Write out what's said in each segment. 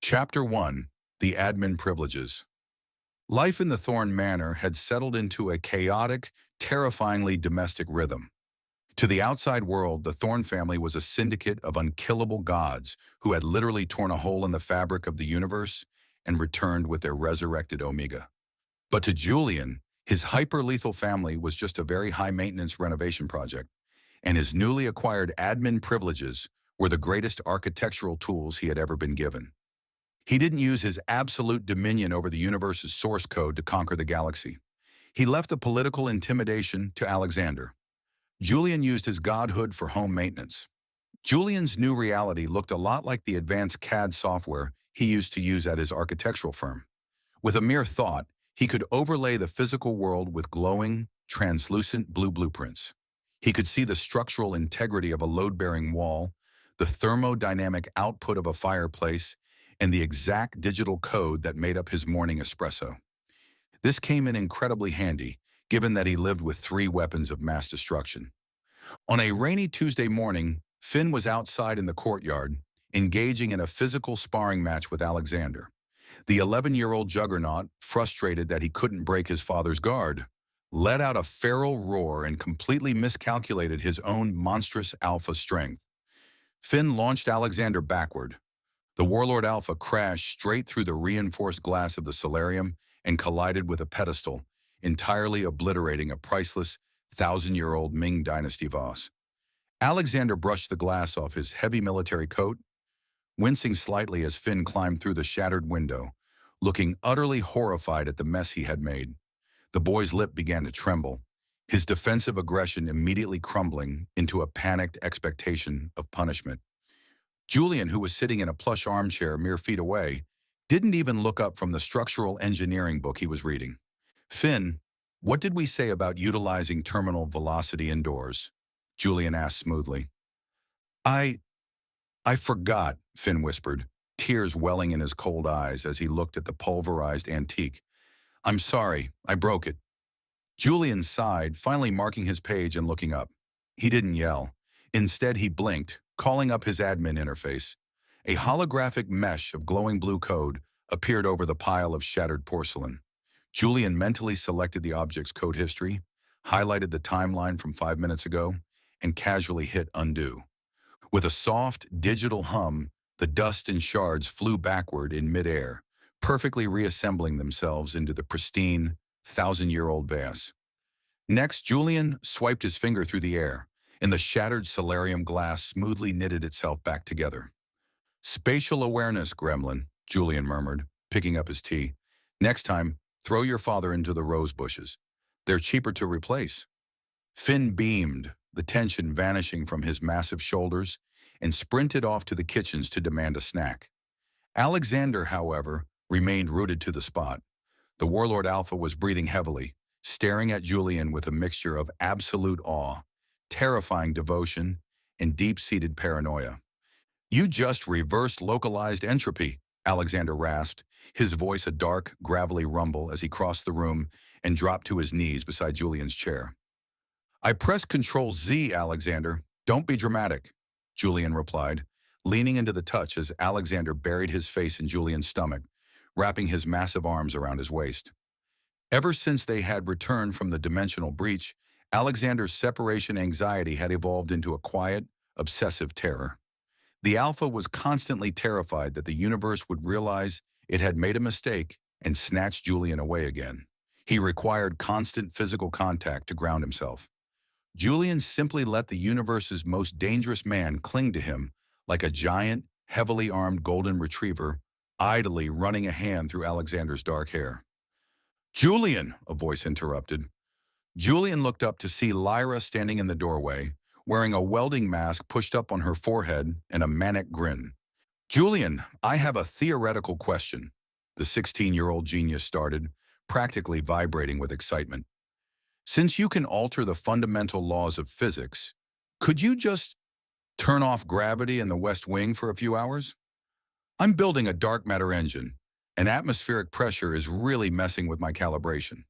Chapter 1: The Admin Privileges. Life in the Thorne Manor had settled into a chaotic, terrifyingly domestic rhythm. To the outside world, the Thorne family was a syndicate of unkillable gods who had literally torn a hole in the fabric of the universe and returned with their resurrected Omega. But to Julian, his hyper-lethal family was just a very high-maintenance renovation project, and his newly acquired admin privileges were the greatest architectural tools he had ever been given. He didn't use his absolute dominion over the universe's source code to conquer the galaxy. He left the political intimidation to Alexander. Julian used his godhood for home maintenance. Julian's new reality looked a lot like the advanced CAD software he used to use at his architectural firm. With a mere thought, he could overlay the physical world with glowing, translucent blue blueprints. He could see the structural integrity of a load-bearing wall, the thermodynamic output of a fireplace, and the exact digital code that made up his morning espresso. This came in incredibly handy, given that he lived with 3 weapons of mass destruction. On a rainy Tuesday morning, Finn was outside in the courtyard, engaging in a physical sparring match with Alexander. The 11-year-old juggernaut, frustrated that he couldn't break his father's guard, let out a feral roar and completely miscalculated his own monstrous alpha strength. Finn launched Alexander backward. The Warlord Alpha crashed straight through the reinforced glass of the solarium and collided with a pedestal, entirely obliterating a priceless, 1,000-year-old Ming Dynasty vase. Alexander brushed the glass off his heavy military coat, wincing slightly as Finn climbed through the shattered window, looking utterly horrified at the mess he had made. The boy's lip began to tremble, his defensive aggression immediately crumbling into a panicked expectation of punishment. Julian, who was sitting in a plush armchair mere feet away, didn't even look up from the structural engineering book he was reading. "Finn, what did we say about utilizing terminal velocity indoors?" Julian asked smoothly. I forgot," Finn whispered, tears welling in his cold eyes as he looked at the pulverized antique. "I'm sorry, I broke it." Julian sighed, finally marking his page and looking up. He didn't yell. Instead, he blinked, calling up his admin interface. A holographic mesh of glowing blue code appeared over the pile of shattered porcelain. Julian mentally selected the object's code history, highlighted the timeline from 5 minutes ago, and casually hit undo. With a soft, digital hum, the dust and shards flew backward in midair, perfectly reassembling themselves into the pristine, 1,000-year-old vase. Next, Julian swiped his finger through the air, and the shattered solarium glass smoothly knitted itself back together. "Spatial awareness, gremlin," Julian murmured, picking up his tea. "Next time, throw your father into the rose bushes. They're cheaper to replace." Finn beamed, the tension vanishing from his massive shoulders, and sprinted off to the kitchens to demand a snack. Alexander, however, remained rooted to the spot. The Warlord Alpha was breathing heavily, staring at Julian with a mixture of absolute awe, terrifying devotion, and deep-seated paranoia. "You just reversed localized entropy," Alexander rasped, his voice a dark, gravelly rumble as he crossed the room and dropped to his knees beside Julian's chair. "I pressed Control-Z, Alexander. Don't be dramatic," Julian replied, leaning into the touch as Alexander buried his face in Julian's stomach, wrapping his massive arms around his waist. Ever since they had returned from the dimensional breach, Alexander's separation anxiety had evolved into a quiet, obsessive terror. The Alpha was constantly terrified that the universe would realize it had made a mistake and snatch Julian away again. He required constant physical contact to ground himself. Julian simply let the universe's most dangerous man cling to him like a giant, heavily armed golden retriever, idly running a hand through Alexander's dark hair. "Julian," a voice interrupted. Julian looked up to see Lyra standing in the doorway, wearing a welding mask pushed up on her forehead and a manic grin. "Julian, I have a theoretical question," the 16-year-old genius started, practically vibrating with excitement. "Since you can alter the fundamental laws of physics, could you just turn off gravity in the West Wing for a few hours? I'm building a dark matter engine, and atmospheric pressure is really messing with my calibration."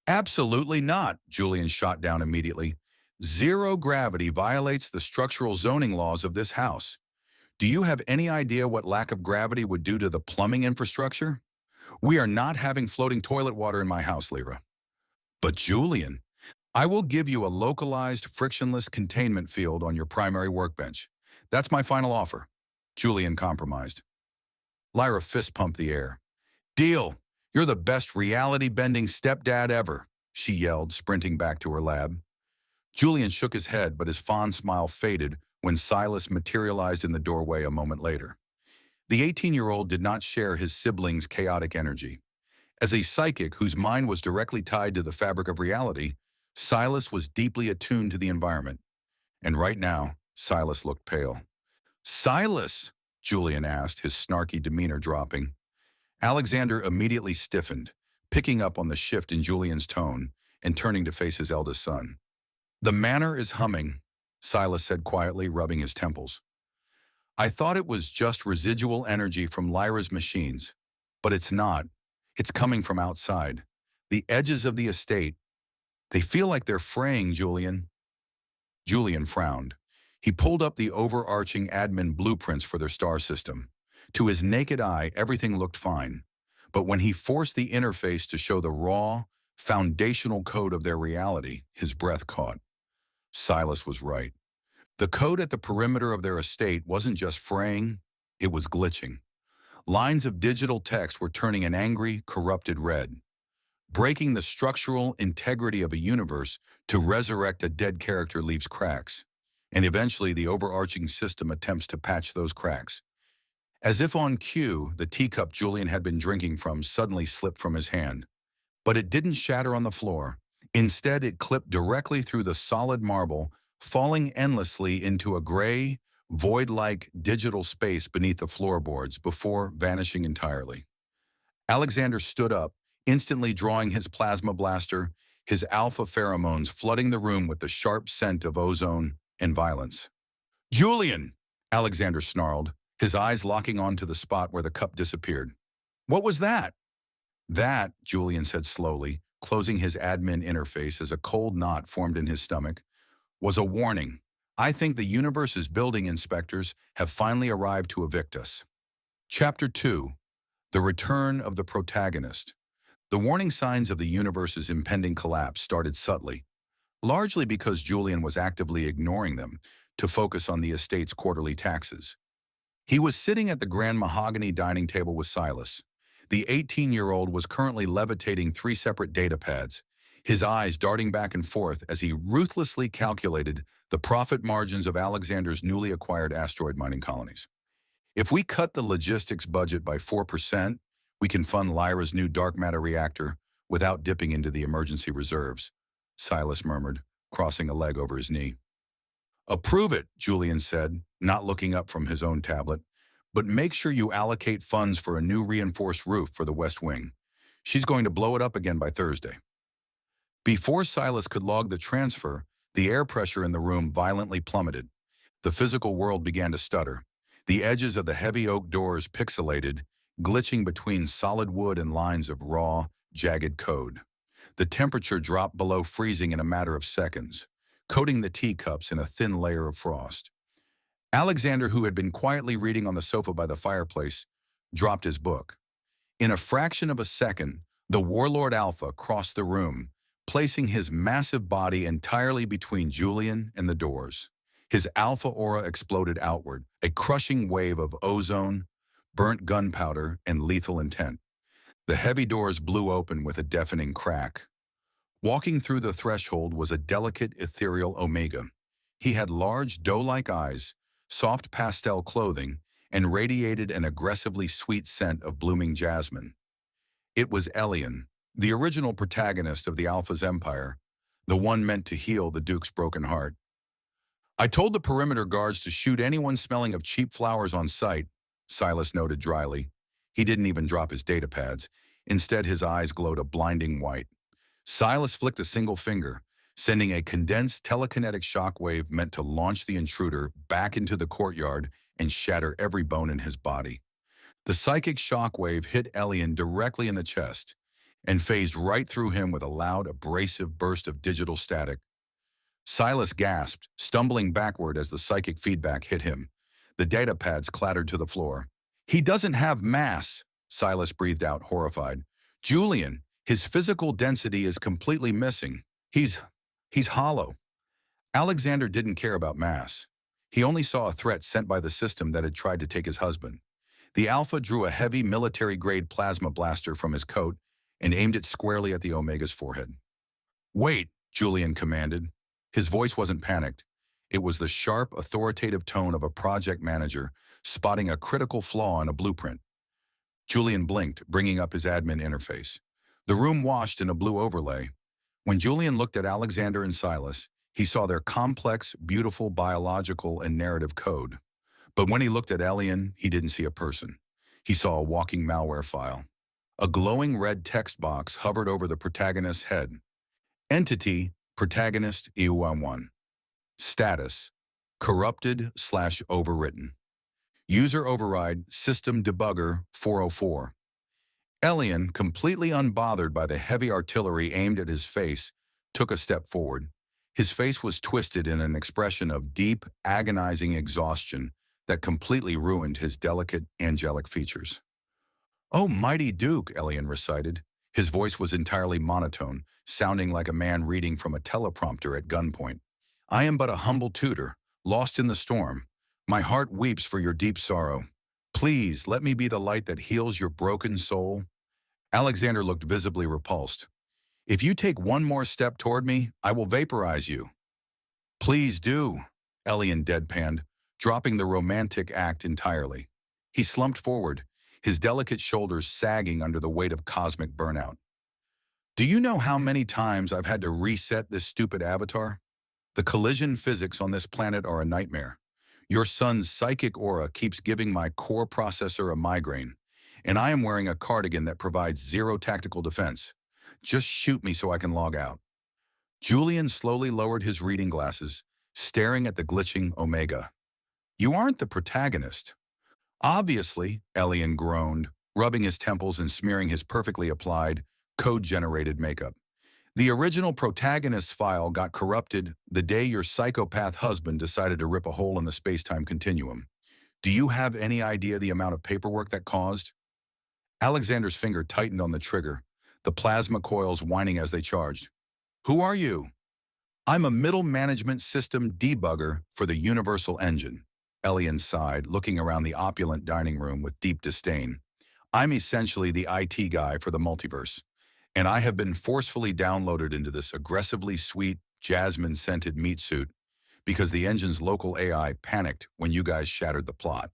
"Absolutely not," Julian shot down immediately. "Zero gravity violates the structural zoning laws of this house. Do you have any idea what lack of gravity would do to the plumbing infrastructure? We are not having floating toilet water in my house, Lyra. But Julian, I will give you a localized, frictionless containment field on your primary workbench. That's my final offer. Julian compromised. Lyra fist-pumped the air. Deal! You're the best reality-bending stepdad ever, she yelled, sprinting back to her lab. Julian shook his head, but his fond smile faded when Silas materialized in the doorway a moment later. The 18-year-old did not share his siblings' chaotic energy. As a psychic whose mind was directly tied to the fabric of reality, Silas was deeply attuned to the environment. And right now, Silas looked pale. Silas, Julian asked, his snarky demeanor dropping. Alexander immediately stiffened, picking up on the shift in Julian's tone and turning to face his eldest son. The manor is humming, Silas said quietly, rubbing his temples. I thought it was just residual energy from Lyra's machines, but it's not. It's coming from outside. The edges of the estate. They feel like they're fraying, Julian. Julian frowned. He pulled up the overarching admin blueprints for their star system. To his naked eye, everything looked fine. But when he forced the interface to show the raw, foundational code of their reality, his breath caught. Silas was right. The code at the perimeter of their estate wasn't just fraying, it was glitching. Lines of digital text were turning an angry, corrupted red, breaking the structural integrity of a universe to resurrect a dead character leaves cracks. And eventually the overarching system attempts to patch those cracks. As if on cue, the teacup Julian had been drinking from suddenly slipped from his hand. But it didn't shatter on the floor. Instead, it clipped directly through the solid marble, falling endlessly into a gray, void-like digital space beneath the floorboards before vanishing entirely. Alexander stood up, instantly drawing his plasma blaster, his alpha pheromones flooding the room with the sharp scent of ozone and violence. Julian! Alexander snarled, his eyes locking onto the spot where the cup disappeared. What was that? That, Julian said slowly, closing his admin interface as a cold knot formed in his stomach, was a warning. I think the universe's building inspectors have finally arrived to evict us. Chapter 2. The Return of the Protagonist. The warning signs of the universe's impending collapse started subtly, largely because Julian was actively ignoring them to focus on the estate's quarterly taxes. He was sitting at the grand mahogany dining table with Silas. The 18-year-old was currently levitating 3 separate data pads, his eyes darting back and forth as he ruthlessly calculated the profit margins of Alexander's newly acquired asteroid mining colonies. If we cut the logistics budget by 4%, we can fund Lyra's new dark matter reactor without dipping into the emergency reserves, Silas murmured, crossing a leg over his knee. Approve it, Julian said, not looking up from his own tablet. But make sure you allocate funds for a new reinforced roof for the West Wing. She's going to blow it up again by Thursday. Before Silas could log the transfer, the air pressure in the room violently plummeted. The physical world began to stutter. The edges of the heavy oak doors pixelated, glitching between solid wood and lines of raw, jagged code. The temperature dropped below freezing in a matter of seconds, coating the teacups in a thin layer of frost. Alexander, who had been quietly reading on the sofa by the fireplace, dropped his book. In a fraction of a second, the Warlord Alpha crossed the room, placing his massive body entirely between Julian and the doors. His alpha aura exploded outward, a crushing wave of ozone, burnt gunpowder, and lethal intent. The heavy doors blew open with a deafening crack. Walking through the threshold was a delicate, ethereal Omega. He had large, doe-like eyes, soft pastel clothing, and radiated an aggressively sweet scent of blooming jasmine. It was Elian, the original protagonist of the Alpha's empire, the one meant to heal the Duke's broken heart. I told the perimeter guards to shoot anyone smelling of cheap flowers on sight, Silas noted dryly. He didn't even drop his data pads. Instead, his eyes glowed a blinding white. Silas flicked a single finger, sending a condensed telekinetic shockwave meant to launch the intruder back into the courtyard and shatter every bone in his body. The psychic shockwave hit Elian directly in the chest and phased right through him with a loud, abrasive burst of digital static. Silas gasped, stumbling backward as the psychic feedback hit him. The data pads clattered to the floor. He doesn't have mass, Silas breathed out, horrified. Julian, his physical density is completely missing. He's hollow. Alexander didn't care about mass. He only saw a threat sent by the system that had tried to take his husband. The Alpha drew a heavy military-grade plasma blaster from his coat and aimed it squarely at the Omega's forehead. Wait, Julian commanded. His voice wasn't panicked. It was the sharp, authoritative tone of a project manager spotting a critical flaw in a blueprint. Julian blinked, bringing up his admin interface. The room washed in a blue overlay. When Julian looked at Alexander and Silas, he saw their complex, beautiful biological and narrative code. But when he looked at Elian, he didn't see a person. He saw a walking malware file. A glowing red text box hovered over the protagonist's head. Entity, protagonist EU1. Status, corrupted/overwritten. User override, System Debugger 404. Elian, completely unbothered by the heavy artillery aimed at his face, took a step forward. His face was twisted in an expression of deep, agonizing exhaustion that completely ruined his delicate, angelic features. "Oh, mighty Duke," Elian recited. His voice was entirely monotone, sounding like a man reading from a teleprompter at gunpoint. "I am but a humble tutor, lost in the storm. My heart weeps for your deep sorrow. Please, let me be the light that heals your broken soul." Alexander looked visibly repulsed. "If you take one more step toward me, I will vaporize you." "Please do," Elian deadpanned, dropping the romantic act entirely. He slumped forward, his delicate shoulders sagging under the weight of cosmic burnout. "Do you know how many times I've had to reset this stupid avatar? The collision physics on this planet are a nightmare. Your son's psychic aura keeps giving my core processor a migraine, and I am wearing a cardigan that provides zero tactical defense. Just shoot me so I can log out." Julian slowly lowered his reading glasses, staring at the glitching Omega. "You aren't the protagonist." "Obviously," Elian groaned, rubbing his temples and smearing his perfectly applied, code-generated makeup. "The original protagonist file got corrupted the day your psychopath husband decided to rip a hole in the space-time continuum. Do you have any idea the amount of paperwork that caused?" Alexander's finger tightened on the trigger, the plasma coils whining as they charged. "Who are you?" "I'm a middle management system debugger for the Universal Engine," Elian sighed, looking around the opulent dining room with deep disdain. "I'm essentially the IT guy for the multiverse, and I have been forcefully downloaded into this aggressively sweet, jasmine-scented meat suit because the engine's local AI panicked when you guys shattered the plot."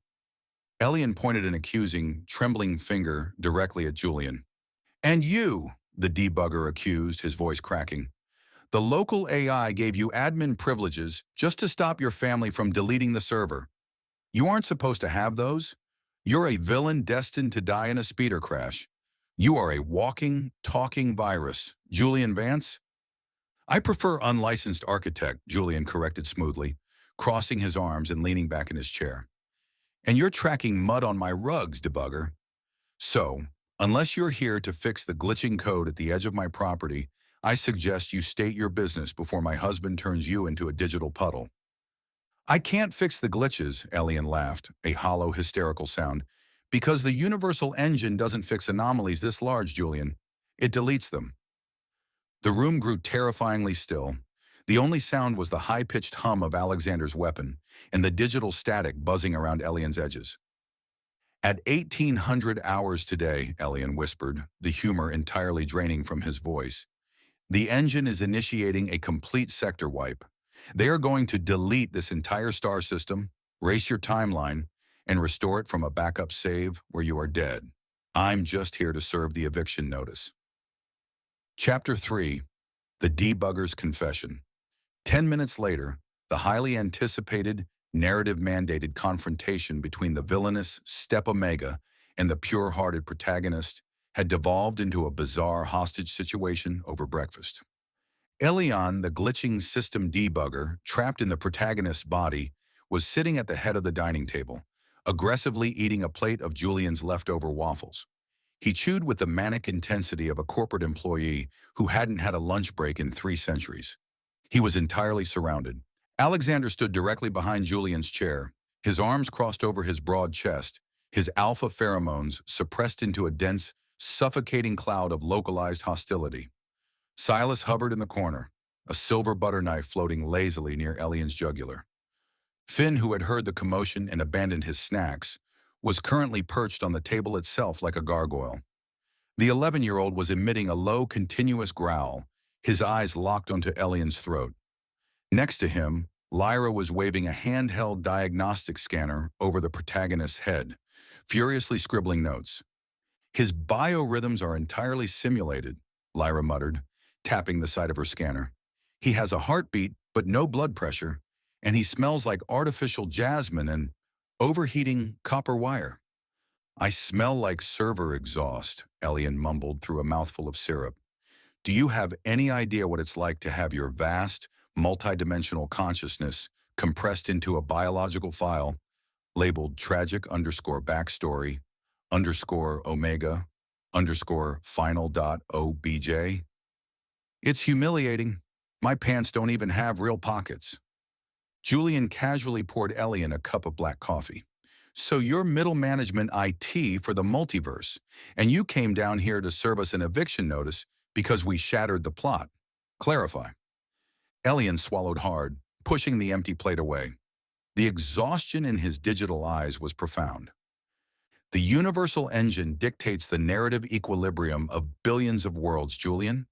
Elian pointed an accusing, trembling finger directly at Julian. "And you," the debugger accused, his voice cracking. "The local AI gave you admin privileges just to stop your family from deleting the server. You aren't supposed to have those. You're a villain destined to die in a speeder crash. You are a walking, talking virus. Julian Vance?" "I prefer unlicensed architect," Julian corrected smoothly, crossing his arms and leaning back in his chair. "And you're tracking mud on my rugs, debugger. So, unless you're here to fix the glitching code at the edge of my property, I suggest you state your business before my husband turns you into a digital puddle." "I can't fix the glitches," Elian laughed, a hollow, hysterical sound, "because the Universal Engine doesn't fix anomalies this large, Julian. It deletes them." The room grew terrifyingly still. The only sound was the high-pitched hum of Alexander's weapon and the digital static buzzing around Elian's edges. "At 1800 hours today," Elian whispered, the humor entirely draining from his voice, "the engine is initiating a complete sector wipe. They are going to delete this entire star system, erase your timeline, and restore it from a backup save where you are dead. I'm just here to serve the eviction notice." Chapter 3. The Debugger's Confession. 10 minutes later, the highly anticipated, narrative-mandated confrontation between the villainous Step Omega and the pure-hearted protagonist had devolved into a bizarre hostage situation over breakfast. Elian, the glitching system debugger, trapped in the protagonist's body, was sitting at the head of the dining table, aggressively eating a plate of Julian's leftover waffles. He chewed with the manic intensity of a corporate employee who hadn't had a lunch break in 3 centuries. He was entirely surrounded. Alexander stood directly behind Julian's chair, His arms crossed over his broad chest, his alpha pheromones suppressed into a dense, suffocating cloud of localized hostility. Silas hovered in the corner, a silver butter knife floating lazily near Elian's jugular. Finn, who had heard the commotion and abandoned his snacks, was currently perched on the table itself like a gargoyle. The 11-year-old was emitting a low, continuous growl, his eyes locked onto Elian's throat. Next to him, Lyra was waving a handheld diagnostic scanner over the protagonist's head, furiously scribbling notes. "His biorhythms are entirely simulated," Lyra muttered, tapping the side of her scanner. "He has a heartbeat, but no blood pressure, and he smells like artificial jasmine and overheating copper wire." "I smell like server exhaust," Elian mumbled through a mouthful of syrup. "Do you have any idea what it's like to have your vast, multidimensional consciousness compressed into a biological file labeled tragic_backstory _omega _final.obj? It's humiliating. My pants don't even have real pockets." Julian casually poured Elian a cup of black coffee. "So you're middle management IT for the multiverse, and you came down here to serve us an eviction notice because we shattered the plot. Clarify." Elian swallowed hard, pushing the empty plate away. The exhaustion in his digital eyes was profound. "The universal engine dictates the narrative equilibrium of billions of worlds, Julian.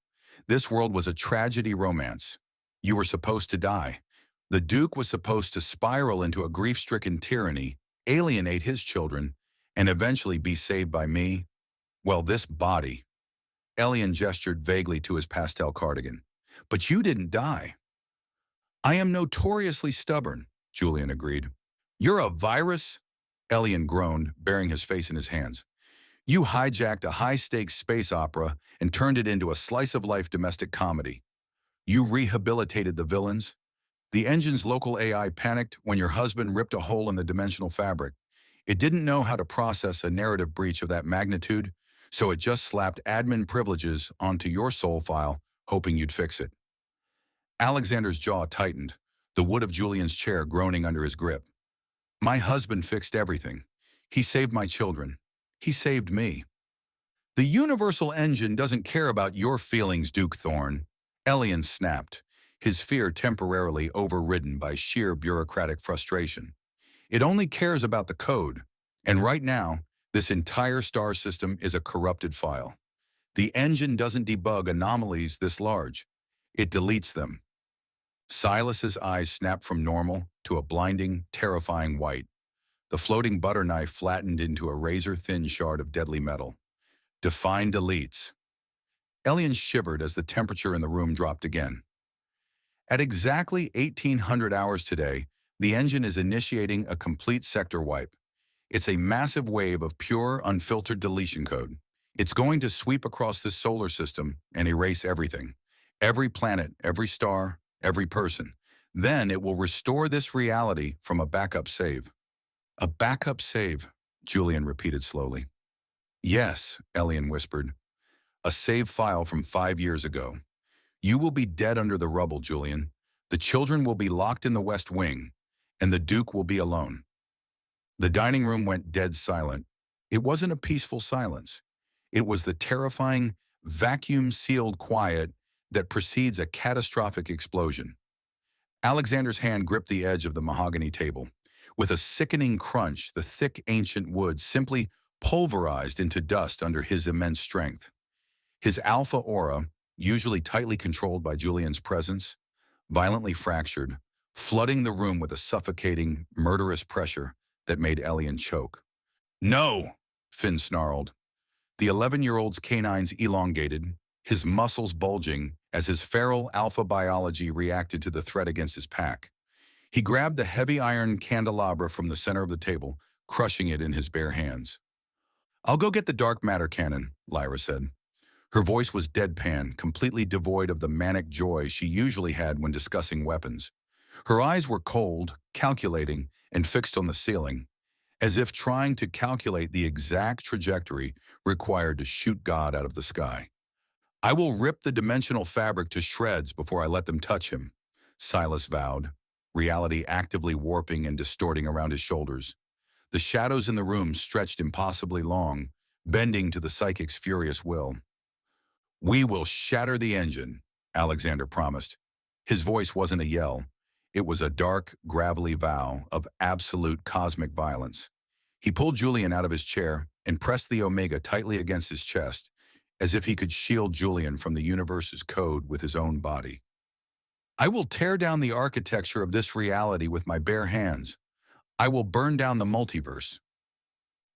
This world was a tragedy romance. You were supposed to die. The Duke was supposed to spiral into a grief-stricken tyranny, alienate his children, and eventually be saved by me. Well, this body." Elian gestured vaguely to his pastel cardigan. "But you didn't die." "I am notoriously stubborn," Julian agreed. "You're a virus?" Elian groaned, burying his face in his hands. "You hijacked a high-stakes space opera and turned it into a slice-of-life domestic comedy. You rehabilitated the villains. The engine's local AI panicked when your husband ripped a hole in the dimensional fabric. It didn't know how to process a narrative breach of that magnitude, so it just slapped admin privileges onto your soul file, hoping you'd fix it." Alexander's jaw tightened, the wood of Julian's chair groaning under his grip. "My husband fixed everything. He saved my children. He saved me." "The universal engine doesn't care about your feelings, Duke Thorne," Elian snapped, his fear temporarily overridden by sheer bureaucratic frustration. "It only cares about the code, and right now, this entire star system is a corrupted file. The engine doesn't debug anomalies this large. It deletes them." Silas's eyes snapped from normal to a blinding, terrifying white. The floating butter knife flattened into a razor-thin shard of deadly metal. "Define deletes." Elian shivered as the temperature in the room dropped again. "At exactly 1800 hours today, the engine is initiating a complete sector wipe. It's a massive wave of pure, unfiltered deletion code. It's going to sweep across this solar system and erase everything. Every planet, every star, every person. Then it will restore this reality from a backup save." "A backup save," Julian repeated slowly. "Yes," Elian whispered. "A save file from 5 years ago. You will be dead under the rubble, Julian. The children will be locked in the West Wing, and the Duke will be alone." The dining room went dead silent. It wasn't a peaceful silence. It was the terrifying, vacuum-sealed quiet that precedes a catastrophic explosion. Alexander's hand gripped the edge of the mahogany table. With a sickening crunch, the thick, ancient wood simply pulverized into dust under his immense strength. His alpha aura, usually tightly controlled by Julian's presence, violently fractured, flooding the room with a suffocating, murderous pressure that made Elian choke. "No!" Finn snarled. The 11-year-old's canines elongated, his muscles bulging as his feral alpha biology reacted to the threat against his pack. He grabbed the heavy iron candelabra from the center of the table, crushing it in his bare hands. "I'll go get the dark matter cannon," Lyra said. Her voice was deadpan, completely devoid of the manic joy she usually had when discussing weapons. Her eyes were cold, calculating, and fixed on the ceiling, as if trying to calculate the exact trajectory required to shoot God out of the sky. "I will rip the dimensional fabric to shreds before I let them touch him," Silas vowed, reality actively warping and distorting around his shoulders. The shadows in the room stretched impossibly long, bending to the psychic's furious will. "We will shatter the engine," Alexander promised. His voice wasn't a yell. It was a dark, gravelly vow of absolute cosmic violence. He pulled Julian out of his chair and pressed the Omega tightly against his chest, as if he could shield Julian from the universe's code with his own body. "I will tear down the architecture of this reality with my bare hands. I will burn down the multiverse."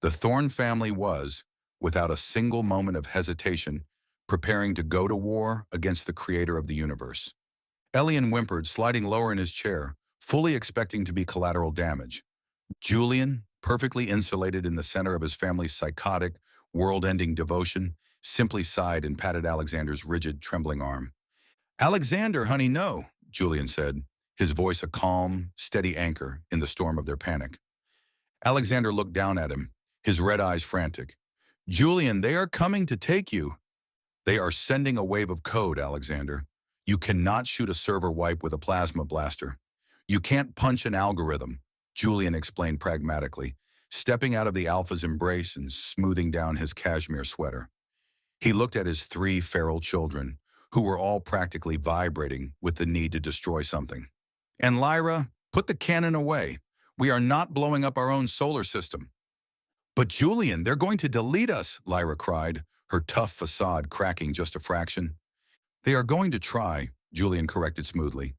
The Thorne family was, without a single moment of hesitation, preparing to go to war against the creator of the universe. Elian whimpered, sliding lower in his chair, fully expecting to be collateral damage. Julian, perfectly insulated in the center of his family's psychotic, world-ending devotion, simply sighed and patted Alexander's rigid, trembling arm. "Alexander, honey, no," Julian said, his voice a calm, steady anchor in the storm of their panic. Alexander looked down at him, his red eyes frantic. "Julian, they are coming to take you." "They are sending a wave of code, Alexander. You cannot shoot a server wipe with a plasma blaster. You can't punch an algorithm," Julian explained pragmatically, stepping out of the Alpha's embrace and smoothing down his cashmere sweater. He looked at his 3 feral children, who were all practically vibrating with the need to destroy something. "And Lyra, put the cannon away. We are not blowing up our own solar system." "But Julian, they're going to delete us," Lyra cried, her tough facade cracking just a fraction. "They are going to try," Julian corrected smoothly.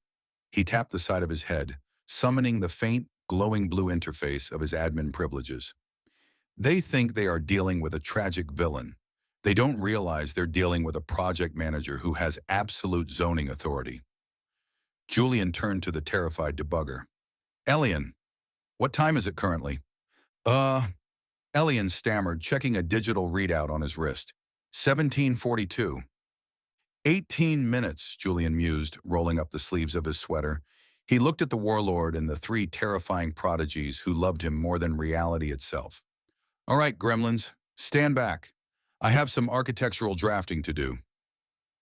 He tapped the side of his head, summoning the faint, glowing blue interface of his admin privileges. "They think they are dealing with a tragic villain. They don't realize they're dealing with a project manager who has absolute zoning authority." Julian turned to the terrified debugger. "Elian, what time is it currently?" Elian stammered, checking a digital readout on his wrist. 1742. 18 minutes, Julian mused, rolling up the sleeves of his sweater. He looked at the warlord and the 3 terrifying prodigies who loved him more than reality itself. "All right, gremlins, stand back. I have some architectural drafting to do."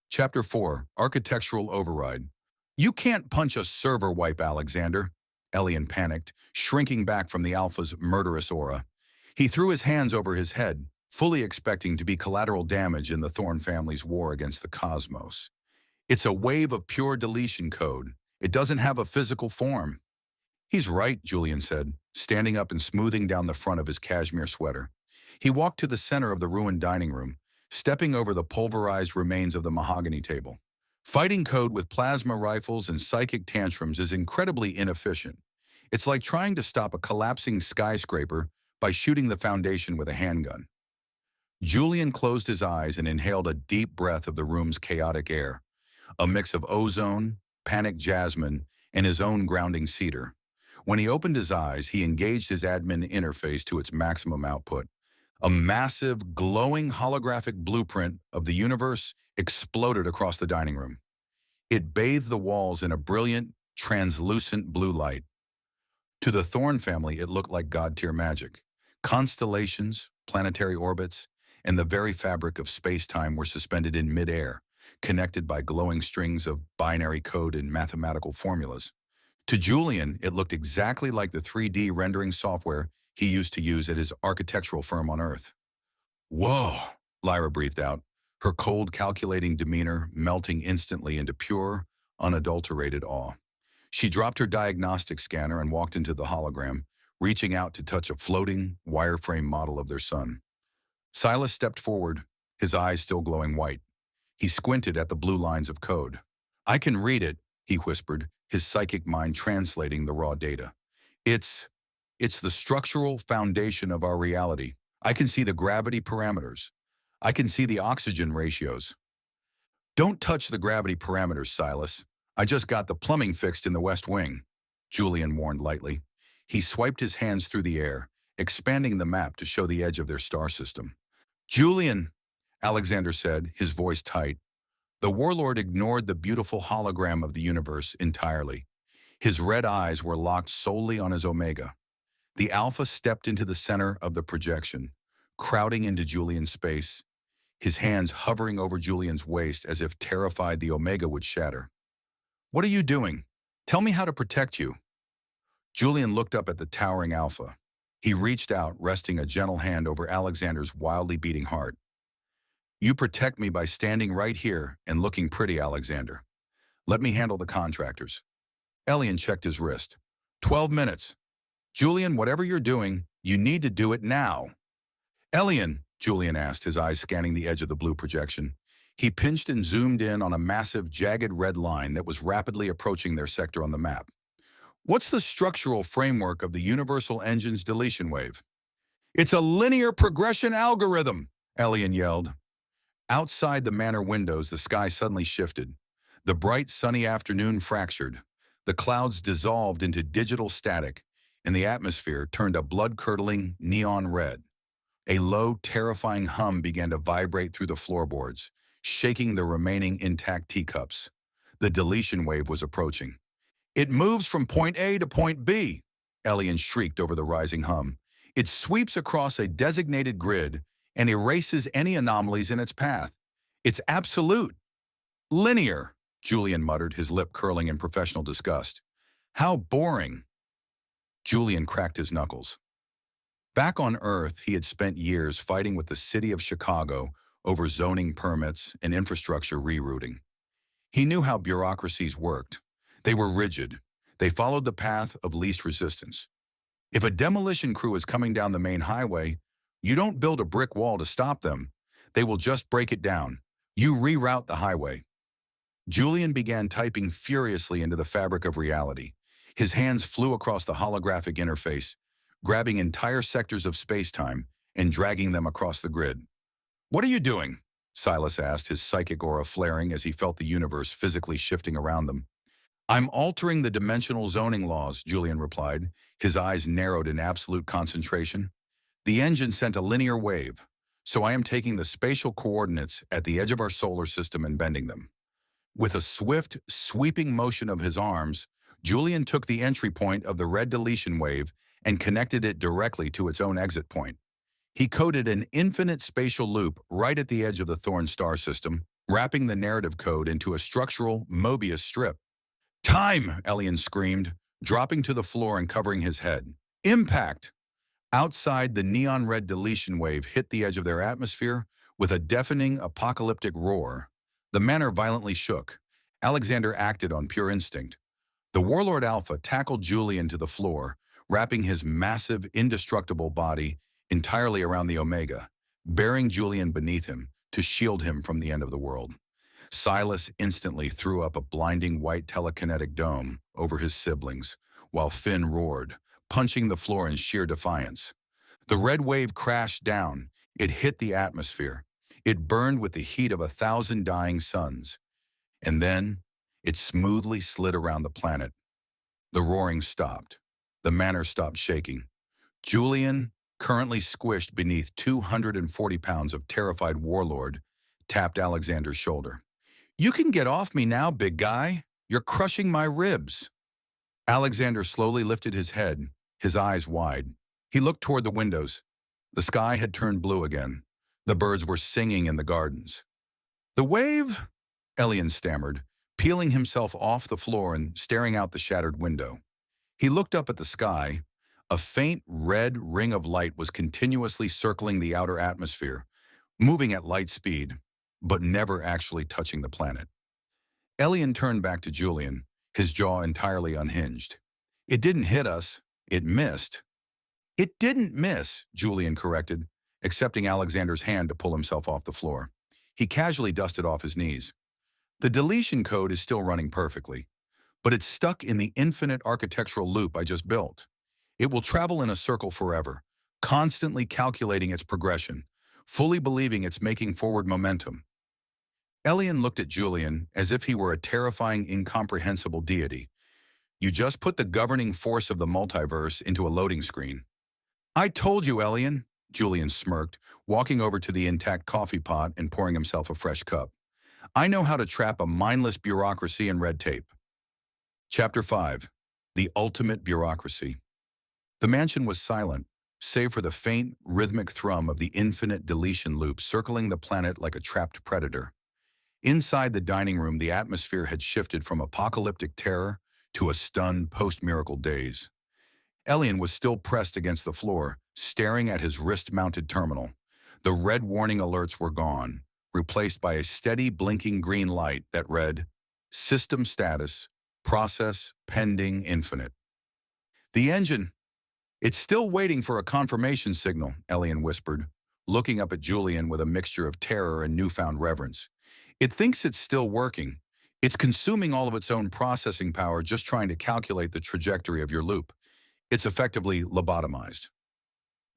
Chapter 4, Architectural Override. "You can't punch a server wipe, Alexander," Elian panicked, shrinking back from the Alpha's murderous aura. He threw his hands over his head, fully expecting to be collateral damage in the Thorne family's war against the cosmos. "It's a wave of pure deletion code. It doesn't have a physical form." "He's right," Julian said, standing up and smoothing down the front of his cashmere sweater. He walked to the center of the ruined dining room, stepping over the pulverized remains of the mahogany table. "Fighting code with plasma rifles and psychic tantrums is incredibly inefficient. It's like trying to stop a collapsing skyscraper by shooting the foundation with a handgun." Julian closed his eyes and inhaled a deep breath of the room's chaotic air, a mix of ozone, panic jasmine, and his own grounding cedar. When he opened his eyes, he engaged his admin interface to its maximum output. A massive, glowing holographic blueprint of the universe exploded across the dining room. It bathed the walls in a brilliant, translucent blue light. To the Thorne family, it looked like god-tier magic. Constellations, planetary orbits, and the very fabric of space-time were suspended in mid-air, connected by glowing strings of binary code and mathematical formulas. To Julian, it looked exactly like the 3D rendering software he used to use at his architectural firm on Earth. "Whoa," Lyra breathed out, her cold, calculating demeanor melting instantly into pure, unadulterated awe. She dropped her diagnostic scanner and walked into the hologram, reaching out to touch a floating, wireframe model of their son. Silas stepped forward, his eyes still glowing white. He squinted at the blue lines of code. "I can read it," he whispered, his psychic mind translating the raw data. It's the structural foundation of our reality. I can see the gravity parameters. I can see the oxygen ratios." "Don't touch the gravity parameters, Silas. I just got the plumbing fixed in the West Wing," Julian warned lightly. He swiped his hands through the air, expanding the map to show the edge of their star system. "Julian," Alexander said, his voice tight. The warlord ignored the beautiful hologram of the universe entirely. His red eyes were locked solely on his Omega. The Alpha stepped into the center of the projection, crowding into Julian's space, his hands hovering over Julian's waist as if terrified the Omega would shatter. "What are you doing? Tell me how to protect you," Julian looked up at the towering Alpha. He reached out, resting a gentle hand over Alexander's wildly beating heart. You protect me by standing right here and looking pretty, Alexander. Let me handle the contractors. Elian checked his wrist. 12 minutes. Julian, whatever you're doing, you need to do it now. Elian, Julian asked, his eyes scanning the edge of the blue projection. He pinched and zoomed in on a massive, jagged red line that was rapidly approaching their sector on the map. What's the structural framework of the Universal Engine's deletion wave? It's a linear progression algorithm, Elian yelled. Outside the manor windows, the sky suddenly shifted. The bright, sunny afternoon fractured. The clouds dissolved into digital static, and the atmosphere turned a blood-curdling neon red. A low, terrifying hum began to vibrate through the floorboards, shaking the remaining intact teacups. The deletion wave was approaching. It moves from point A to point B, Elian shrieked over the rising hum. It sweeps across a designated grid and erases any anomalies in its path. It's absolute. Linear, Julian muttered, his lip curling in professional disgust. How boring. Julian cracked his knuckles. Back on Earth, he had spent years fighting with the city of Chicago over zoning permits and infrastructure rerouting. He knew how bureaucracies worked. They were rigid. They followed the path of least resistance. If a demolition crew is coming down the main highway, you don't build a brick wall to stop them. They will just break it down. You reroute the highway. Julian began typing furiously into the fabric of reality. His hands flew across the holographic interface, grabbing entire sectors of space-time and dragging them across the grid. What are you doing? Silas asked, his psychic aura flaring as he felt the universe physically shifting around them. I'm altering the dimensional zoning laws, Julian replied, his eyes narrowed in absolute concentration. The engine sent a linear wave, so I am taking the spatial coordinates at the edge of our solar system and bending them. With a swift, sweeping motion of his arms, Julian took the entry point of the red deletion wave and connected it directly to its own exit point. He coded an infinite spatial loop right at the edge of the Thorne star system, wrapping the narrative code into a structural Mobius strip. Time, Elian screamed, dropping to the floor and covering his head. Impact! Outside, the neon red deletion wave hit the edge of their atmosphere with a deafening, apocalyptic roar. The manor violently shook. Alexander acted on pure instinct. The Warlord Alpha tackled Julian to the floor, wrapping his massive, indestructible body entirely around the Omega, bearing Julian beneath him to shield him from the end of the world. Silas instantly threw up a blinding white telekinetic dome over his siblings, while Finn roared, punching the floor in sheer defiance. The red wave crashed down. It hit the atmosphere. It burned with the heat of 1,000 dying suns. And then, it smoothly slid around the planet. The roaring stopped. The manor stopped shaking. Julian, currently squished beneath 240 pounds of terrified warlord, tapped Alexander's shoulder. You can get off me now, big guy. You're crushing my ribs. Alexander slowly lifted his head, his eyes wide. He looked toward the windows. The sky had turned blue again. The birds were singing in the gardens. The wave? Elian stammered, peeling himself off the floor and staring out the shattered window. He looked up at the sky. A faint red ring of light was continuously circling the outer atmosphere, moving at light speed, but never actually touching the planet. Elian turned back to Julian, his jaw entirely unhinged. It didn't hit us. It missed. It didn't miss, Julian corrected, accepting Alexander's hand to pull himself off the floor. He casually dusted off his knees. The deletion code is still running perfectly, but it's stuck in the infinite architectural loop I just built. It will travel in a circle forever, constantly calculating its progression, fully believing it's making forward momentum. Elian looked at Julian as if he were a terrifying, incomprehensible deity. You just put the governing force of the multiverse into a loading screen. I told you, Elian, Julian smirked, walking over to the intact coffee pot and pouring himself a fresh cup. I know how to trap a mindless bureaucracy and red tape. Chapter 5. The Ultimate Bureaucracy. The mansion was silent, save for the faint, rhythmic thrum of the infinite deletion loop circling the planet like a trapped predator. Inside the dining room, the atmosphere had shifted from apocalyptic terror to a stunned post-miracle daze. Elian was still pressed against the floor, staring at his wrist-mounted terminal. The red warning alerts were gone, replaced by a steady blinking green light that read, System status, process pending infinite. The engine, it's still waiting for a confirmation signal, Elian whispered, looking up at Julian with a mixture of terror and newfound reverence. It thinks it's still working. It's consuming all of its own processing power just trying to calculate the trajectory of your loop. It's effectively lobotomized.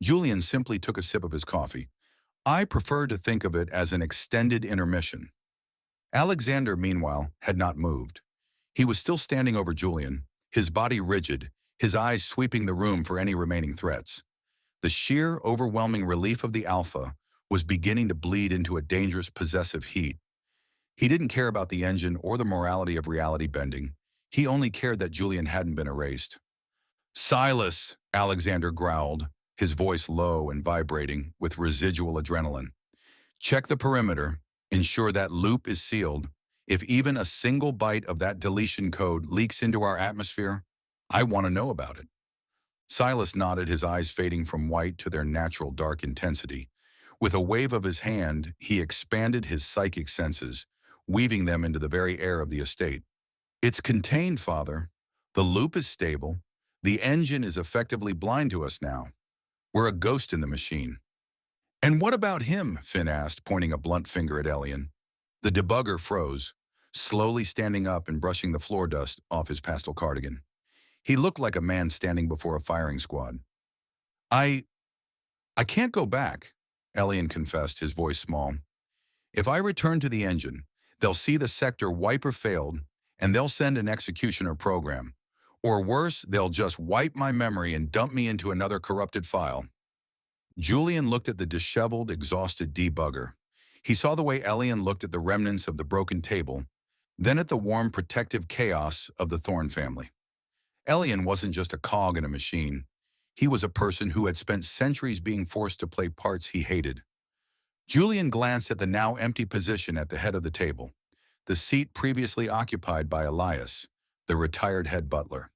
Julian simply took a sip of his coffee. I prefer to think of it as an extended intermission. Alexander, meanwhile, had not moved. He was still standing over Julian, his body rigid, his eyes sweeping the room for any remaining threats. The sheer, overwhelming relief of the Alpha was beginning to bleed into a dangerous, possessive heat. He didn't care about the engine or the morality of reality bending. He only cared that Julian hadn't been erased. Silas, Alexander growled, his voice low and vibrating with residual adrenaline. Check the perimeter. Ensure that loop is sealed. If even a single byte of that deletion code leaks into our atmosphere, I want to know about it. Silas nodded, his eyes fading from white to their natural dark intensity. With a wave of his hand, he expanded his psychic senses, weaving them into the very air of the estate. It's contained, Father. The loop is stable. The engine is effectively blind to us now. We're a ghost in the machine. And what about him? Finn asked, pointing a blunt finger at Elian. The debugger froze, slowly standing up and brushing the floor dust off his pastel cardigan. He looked like a man standing before a firing squad. I can't go back, Elian confessed, his voice small. If I return to the engine, they'll see the sector wiper failed, and they'll send an executioner program. Or worse, they'll just wipe my memory and dump me into another corrupted file. Julian looked at the disheveled, exhausted debugger. He saw the way Elian looked at the remnants of the broken table, then at the warm, protective chaos of the Thorne family. Elian wasn't just a cog in a machine. He was a person who had spent centuries being forced to play parts he hated. Julian glanced at the now empty position at the head of the table, the seat previously occupied by Elias, the retired head butler.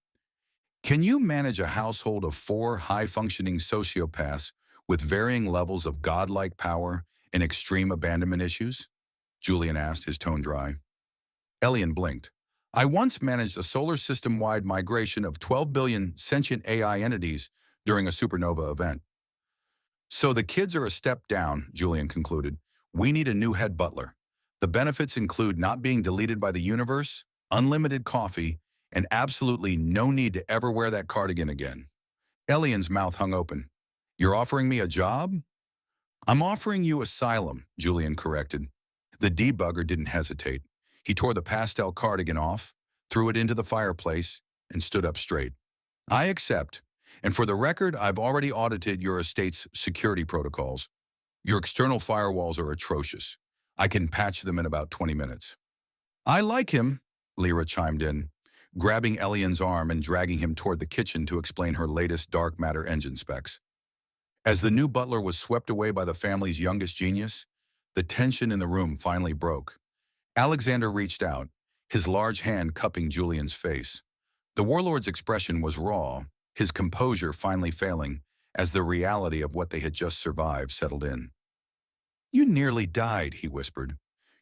Can you manage a household of 4 high-functioning sociopaths with varying levels of godlike power and extreme abandonment issues? Julian asked, his tone dry. Elian blinked. I once managed a solar system-wide migration of 12 billion sentient AI entities during a supernova event. So the kids are a step down, Julian concluded. We need a new head butler. The benefits include not being deleted by the universe, unlimited coffee, and absolutely no need to ever wear that cardigan again. Elian's mouth hung open. You're offering me a job? I'm offering you asylum, Julian corrected. The debugger didn't hesitate. He tore the pastel cardigan off, threw it into the fireplace, and stood up straight. I accept, and for the record, I've already audited your estate's security protocols. Your external firewalls are atrocious. I can patch them in about 20 minutes. I like him, Lyra chimed in, grabbing Elian's arm and dragging him toward the kitchen to explain her latest dark matter engine specs. As the new butler was swept away by the family's youngest genius, the tension in the room finally broke. Alexander reached out, his large hand cupping Julian's face. The warlord's expression was raw, his composure finally failing as the reality of what they had just survived settled in. You nearly died, he whispered.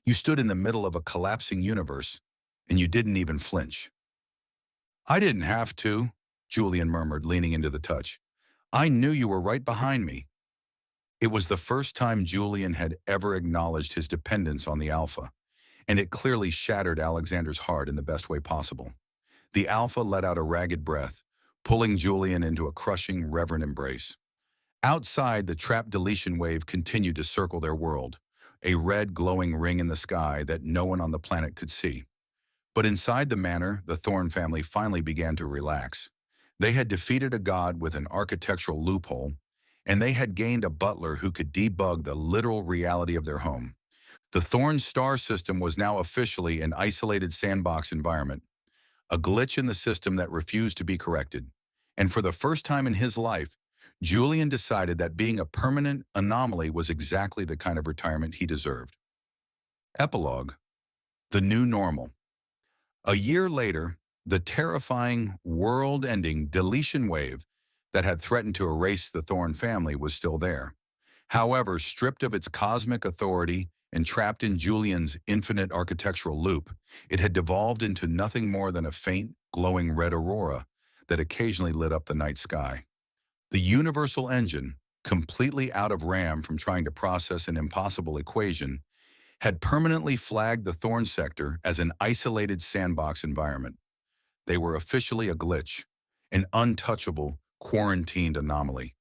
You stood in the middle of a collapsing universe, and you didn't even flinch. I didn't have to, Julian murmured, leaning into the touch. I knew you were right behind me. It was the first time Julian had ever acknowledged his dependence on the Alpha, and it clearly shattered Alexander's heart in the best way possible. The Alpha let out a ragged breath, pulling Julian into a crushing, reverent embrace. Outside, the trapped deletion wave continued to circle their world, a red glowing ring in the sky that no one on the planet could see. But inside the manor, the Thorne family finally began to relax. They had defeated a god with an architectural loophole, and they had gained a butler who could debug the literal reality of their home. The Thorne star system was now officially an isolated sandbox environment, a glitch in the system that refused to be corrected. And for the first time in his life, Julian decided that being a permanent anomaly was exactly the kind of retirement he deserved. Epilogue: The New Normal. A year later, the terrifying, world-ending deletion wave that had threatened to erase the Thorne family was still there. However, stripped of its cosmic authority and trapped in Julian's infinite architectural loop, it had devolved into nothing more than a faint, glowing red aurora that occasionally lit up the night sky. The universal engine, completely out of RAM from trying to process an impossible equation, had permanently flagged the Thorne sector as an isolated sandbox environment. They were officially a glitch, an untouchable, quarantined anomaly.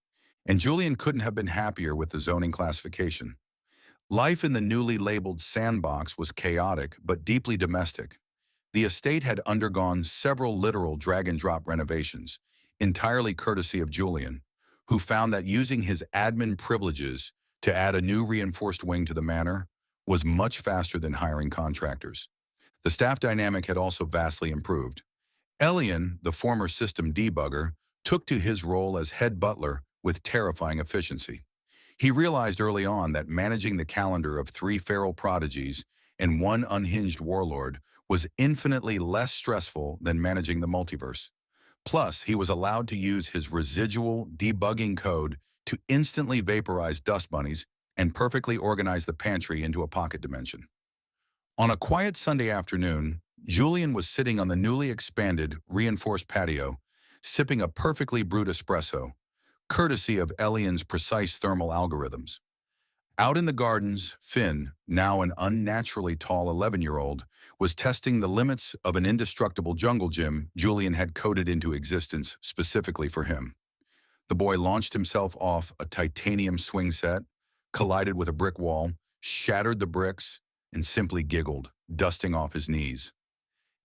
And Julian couldn't have been happier with the zoning classification. Life in the newly labeled sandbox was chaotic but deeply domestic. The estate had undergone several literal drag-and-drop renovations, entirely courtesy of Julian, who found that using his admin privileges to add a new reinforced wing to the manor was much faster than hiring contractors. The staff dynamic had also vastly improved. Elian, the former System Debugger, took to his role as head butler with terrifying efficiency. He realized early on that managing the calendar of 3 feral prodigies and 1 unhinged warlord was infinitely less stressful than managing the multiverse. Plus, he was allowed to use his residual debugging code to instantly vaporize dust bunnies and perfectly organize the pantry into a pocket dimension. On a quiet Sunday afternoon, Julian was sitting on the newly expanded, reinforced patio, sipping a perfectly brewed espresso, courtesy of Elian's precise thermal algorithms. Out in the gardens, Finn, now an unnaturally tall 11-year-old, was testing the limits of an indestructible jungle gym Julian had coded into existence specifically for him. The boy launched himself off a titanium swing set, collided with a brick wall, shattered the bricks, and simply giggled, dusting off his knees.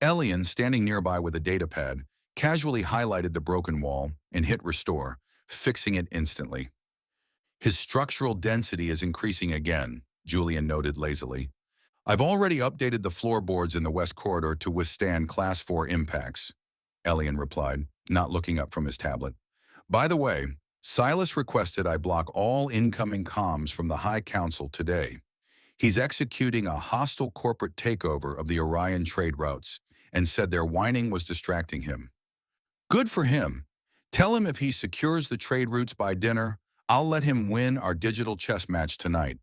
Elian, standing nearby with a datapad, casually highlighted the broken wall and hit restore, fixing it instantly. His structural density is increasing again, Julian noted lazily. I've already updated the floorboards in the west corridor to withstand Class 4 impacts, Elian replied, not looking up from his tablet. By the way, Silas requested I block all incoming comms from the High Council today. He's executing a hostile corporate takeover of the Orion trade routes and said their whining was distracting him. Good for him. Tell him if he secures the trade routes by dinner, I'll let him win our digital chess match tonight.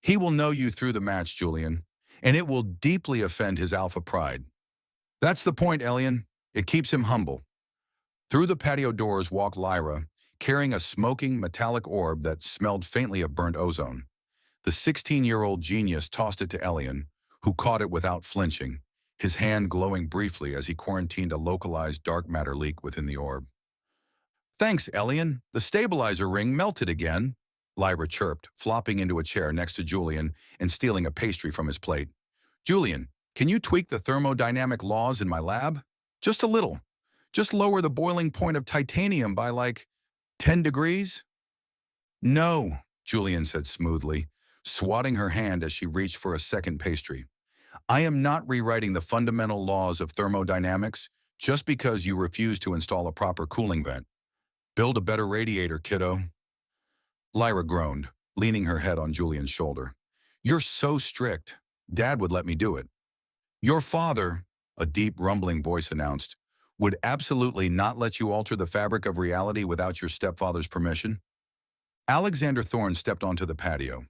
He will know you through the match, Julian, and it will deeply offend his alpha pride. That's the point, Elian. It keeps him humble. Through the patio doors walked Lyra, carrying a smoking metallic orb that smelled faintly of burnt ozone. The 16-year-old genius tossed it to Elian, who caught it without flinching, his hand glowing briefly as he quarantined a localized dark matter leak within the orb. Thanks, Elian. The stabilizer ring melted again, Lyra chirped, flopping into a chair next to Julian and stealing a pastry from his plate. Julian, can you tweak the thermodynamic laws in my lab? Just a little. Just lower the boiling point of titanium by like 10 degrees? No, Julian said smoothly, swatting her hand as she reached for a second pastry. I am not rewriting the fundamental laws of thermodynamics just because you refuse to install a proper cooling vent. Build a better radiator, kiddo. Lyra groaned, leaning her head on Julian's shoulder. You're so strict. Dad would let me do it. Your father, a deep rumbling voice announced, would absolutely not let you alter the fabric of reality without your stepfather's permission. Alexander Thorne stepped onto the patio.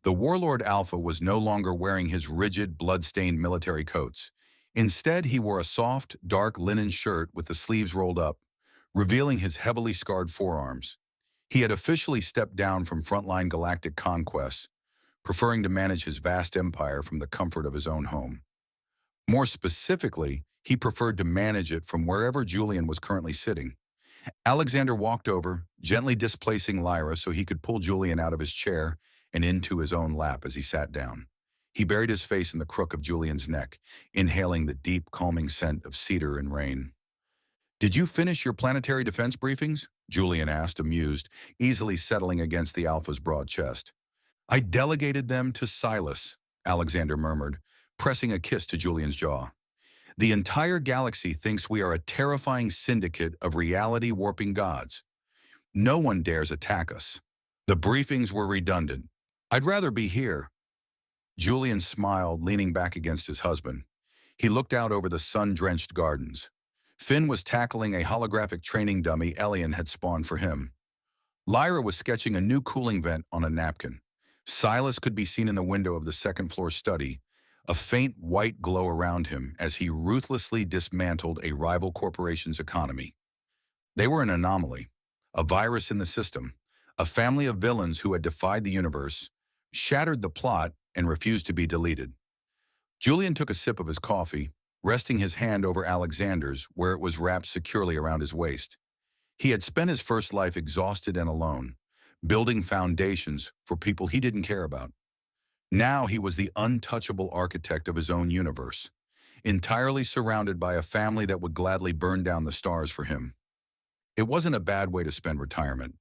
The Warlord Alpha was no longer wearing his rigid, blood-stained military coats. Instead, he wore a soft, dark linen shirt with the sleeves rolled up, revealing his heavily scarred forearms. He had officially stepped down from frontline galactic conquests, preferring to manage his vast empire from the comfort of his own home. More specifically, he preferred to manage it from wherever Julian was currently sitting. Alexander walked over, gently displacing Lyra so he could pull Julian out of his chair and into his own lap as he sat down. He buried his face in the crook of Julian's neck, inhaling the deep, calming scent of cedar and rain. Did you finish your planetary defense briefings? Julian asked, amused, easily settling against the Alpha's broad chest. I delegated them to Silas, Alexander murmured, pressing a kiss to Julian's jaw. The entire galaxy thinks we are a terrifying syndicate of reality-warping gods. No one dares attack us. The briefings were redundant. I'd rather be here. Julian smiled, leaning back against his husband. He looked out over the sun-drenched gardens. Finn was tackling a holographic training dummy Elian had spawned for him. Lyra was sketching a new cooling vent on a napkin. Silas could be seen in the window of the second-floor study, a faint white glow around him as he ruthlessly dismantled a rival corporation's economy. They were an anomaly, a virus in the system, a family of villains who had defied the universe, shattered the plot, and refused to be deleted. Julian took a sip of his coffee, resting his hand over Alexander's where it was wrapped securely around his waist. He had spent his first life exhausted and alone, building foundations for people he didn't care about. Now he was the untouchable architect of his own universe, entirely surrounded by a family that would gladly burn down the stars for him. It wasn't a bad way to spend retirement.